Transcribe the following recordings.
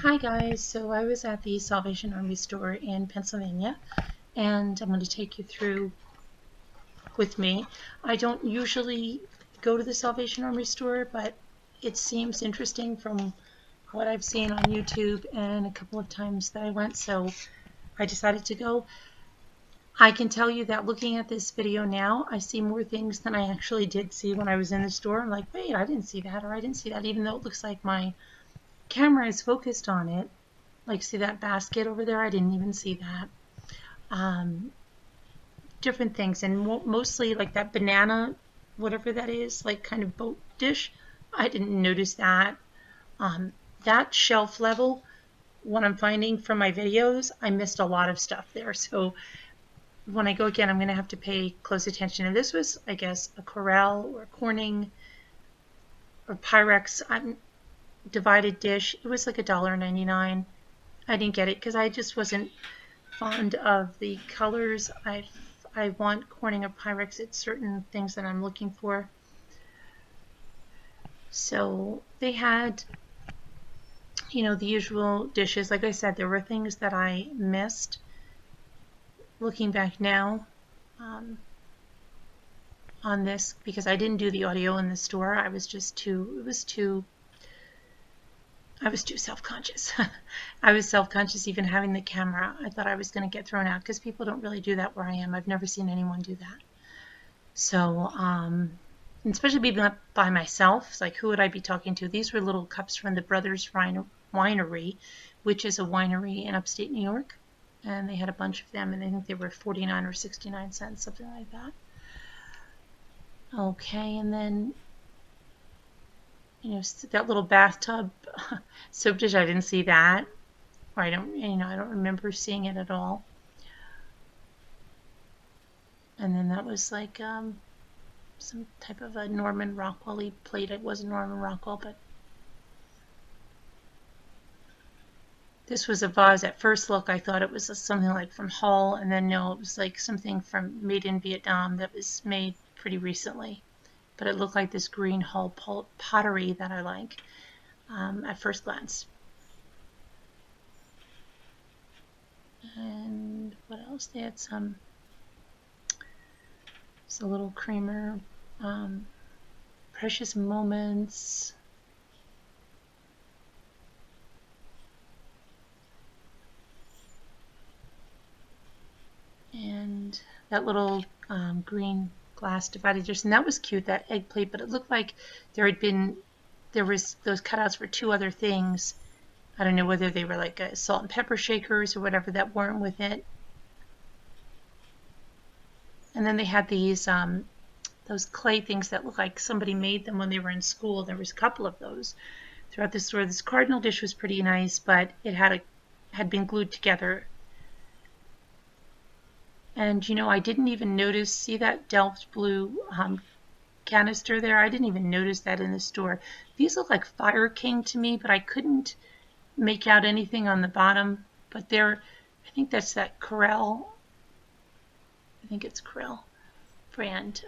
Hi guys, so I was at the Salvation Army store in Pennsylvania and I'm going to take you through with me. I don't usually go to the Salvation Army store, but it seems interesting from what I've seen on YouTube and a couple of times that I went, so I decided to go. I can tell you that looking at this video now, I see more things than I actually did see when I was in the store. I'm like, wait, I didn't see that, or I didn't see that, even though it looks like my camera is focused on it. Like, see that basket over there? I didn't even see that. Different things, and mostly like that banana, whatever that is, like kind of boat dish. I didn't notice that. That shelf level, what I'm finding from my videos, I missed a lot of stuff there. So when I go again, I'm going to have to pay close attention. And this was, I guess, a Corral or Corning or Pyrex divided dish. It was like $1.99. I didn't get it because I just wasn't fond of the colors. I want Corning or Pyrex. It's certain things that I'm looking for. So they had, the usual dishes. Like I said, there were things that I missed. Looking back now on this, because I didn't do the audio in the store, I was too self-conscious. I was self-conscious even having the camera. I thought I was going to get thrown out because people don't really do that where I am. I've never seen anyone do that. So, especially being up by myself, it's like, who would I be talking to? These were little cups from the Brothers Winery, which is a winery in upstate New York. And they had a bunch of them, and I think they were 49 or 69 cents, something like that. Okay, and then that little bathtub soap dish, I didn't see that. Or I don't remember seeing it at all. And then that was like some type of a Norman Rockwell-y plate. It wasn't Norman Rockwell, but this was a vase. At first look, I thought it was something like from Hull, and then no, it was like something made in Vietnam that was made pretty recently. But it looked like this green Hull pottery that I like at first glance. And what else? They had some. It's a little creamer. Precious Moments. And that little green glass divided dish, and that was cute, that egg plate, but it looked like there was those cutouts for two other things. I don't know whether they were like salt and pepper shakers or whatever that weren't with it. And then they had these those clay things that look like somebody made them when they were in school. There was a couple of those throughout the store. This cardinal dish was pretty nice, but it had been glued together. And I didn't even notice, see that Delft blue canister there? I didn't even notice that in the store. These look like Fire King to me, but I couldn't make out anything on the bottom. But I think that's that Corral. I think it's Corral brand.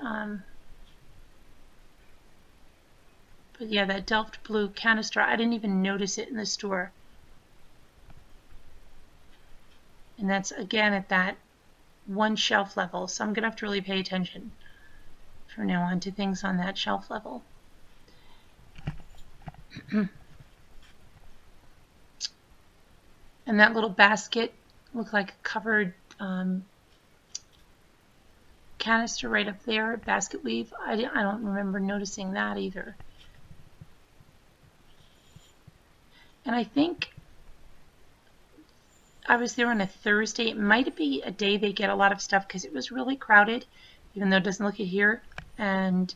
But yeah, that Delft blue canister, I didn't even notice it in the store. And that's again at that one shelf level, so I'm gonna have to really pay attention from now on to things on that shelf level. And that little basket looked like a covered canister right up there, basket weave. I don't remember noticing that either. And I think I was there on a Thursday. It might be a day they get a lot of stuff because it was really crowded, even though it doesn't look it here. And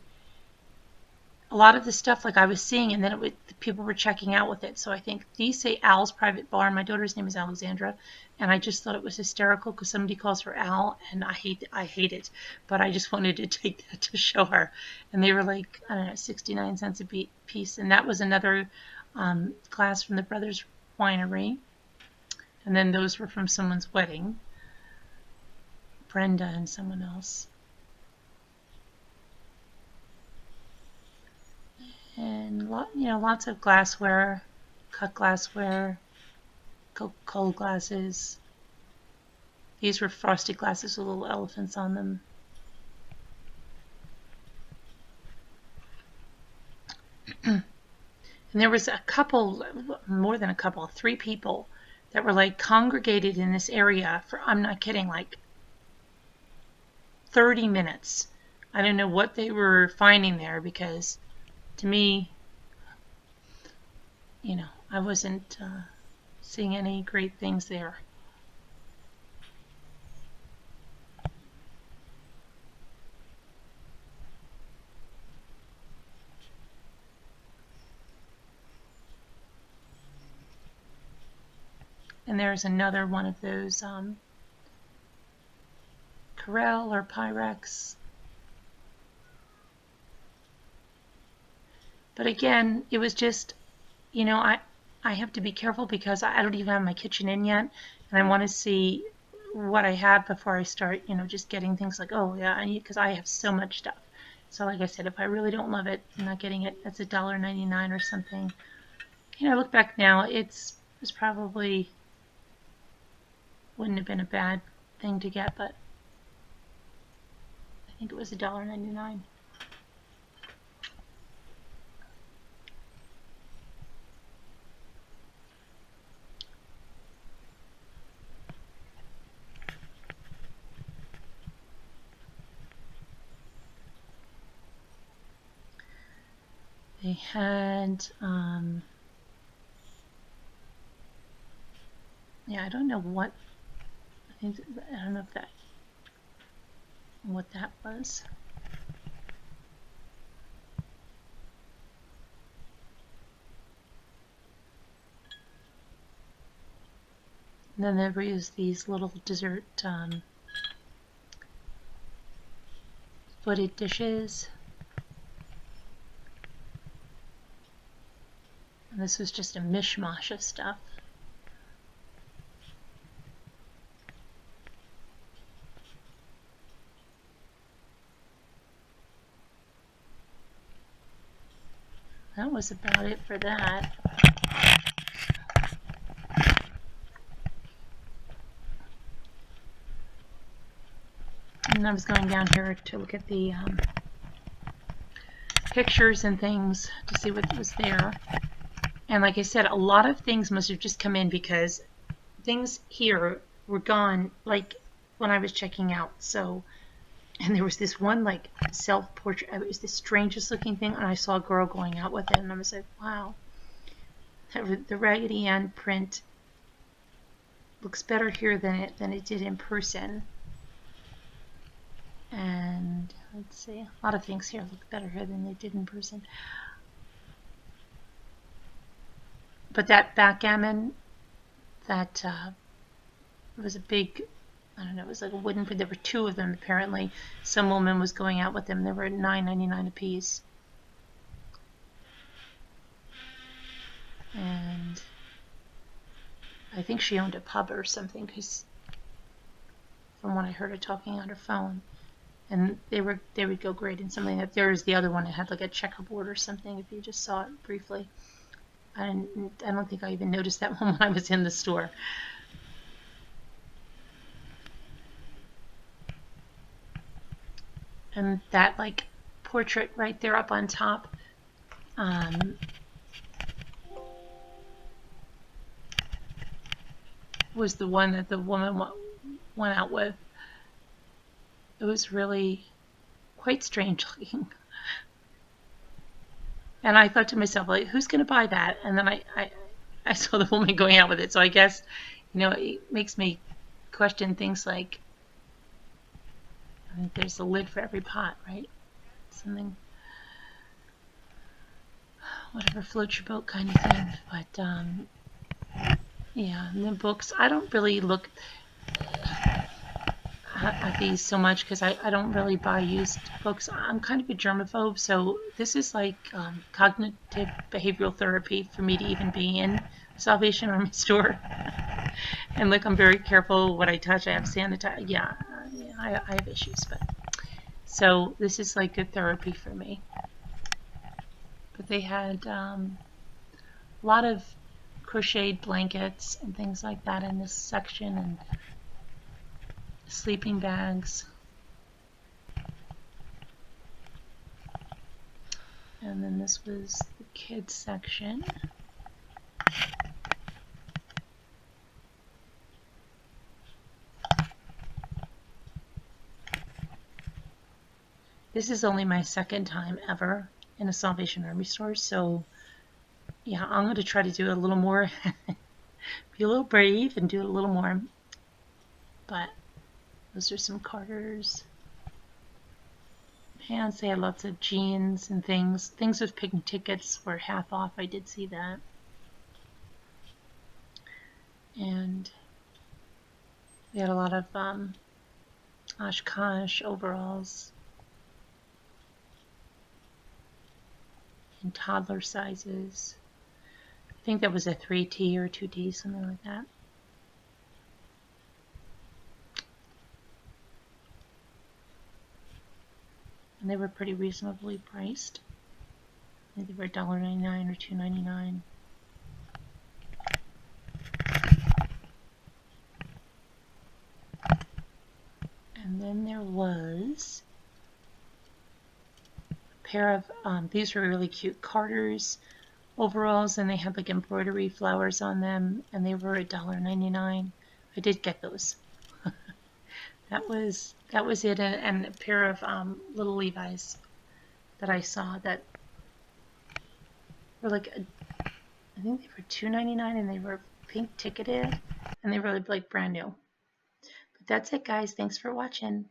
a lot of the stuff, like I was seeing, and then people were checking out with it. So I think these say Al's Private Bar. My daughter's name is Alexandra, and I just thought it was hysterical because somebody calls her Al, and I hate it. But I just wanted to take that to show her. And they were like, I don't know, 69 cents a piece. And that was another glass from the Brothers Winery. And then those were from someone's wedding, Brenda and someone else. And lots of glassware, cut glassware, Coca-Cola glasses. These were frosted glasses with little elephants on them. And there was a couple, more than a couple, 3 people that were like congregated in this area for, I'm not kidding, like 30 minutes. I don't know what they were finding there, because to me, you know, I wasn't seeing any great things there. And there's another one of those Corel or Pyrex. But again, it was just, you know, I have to be careful because I don't even have my kitchen in yet, and I want to see what I have before I start, you know, just getting things like, oh yeah, I need, because I have so much stuff. So like I said, if I really don't love it, I'm not getting it. It's $1.99 or something. You know, I look back now, it's probably wouldn't have been a bad thing to get, but I think it was $1.99. They had, yeah, I don't know what, I don't know if that, what that was. And then there was these little dessert footed dishes. And this was just a mishmash of stuff. That was about it for that. And I was going down here to look at the pictures and things to see what was there. And like I said, a lot of things must have just come in because things here were gone like when I was checking out. So, and there was this one like self-portrait. It was the strangest looking thing, and I saw a girl going out with it, and I was like, wow. The Raggedy Ann print looks better here than it did in person. And let's see, a lot of things here look better here than they did in person. But that backgammon, that was a big, I don't know, it was like a wooden, but there were 2 of them apparently. Some woman was going out with them. They were $9.99 a piece. And I think she owned a pub or something, because from what I heard her talking on her phone. And they would go great in something. That there was the other one that had like a checkerboard or something, if you just saw it briefly. I don't think I even noticed that one when I was in the store. And that like portrait right there up on top, was the one that the woman went out with. It was really quite strange looking. And I thought to myself, like, who's going to buy that? And then I saw the woman going out with it. So I guess, you know, it makes me question things like, I think there's a lid for every pot, right? Something, whatever floats your boat kind of thing. But, yeah, and the books, I don't really look at these so much because I don't really buy used books. I'm kind of a germaphobe, so this is like cognitive behavioral therapy for me to even be in Salvation Army store. And look, I'm very careful what I touch. I have sanitizer. Yeah, I have issues, but so this is like good therapy for me. But they had a lot of crocheted blankets and things like that in this section, and sleeping bags. And then this was the kids section. This is only my second time ever in a Salvation Army store, so yeah, I'm going to try to do a little more, be a little brave and do it a little more. But those are some Carters. Pants, they had lots of jeans and things. Things with picnic tickets were half off. I did see that. And they had a lot of Oshkosh overalls in toddler sizes. I think that was a 3T or 2T, something like that. And they were pretty reasonably priced. I think they were $1.99 or $2.99. And then there was a pair of, these were really cute Carter's overalls, and they had like embroidery flowers on them, and they were $1.99. I did get those. That was it, and a pair of little Levi's that I saw that were like, I think they were $2.99, and they were pink ticketed, and they were like brand new. But that's it, guys. Thanks for watching.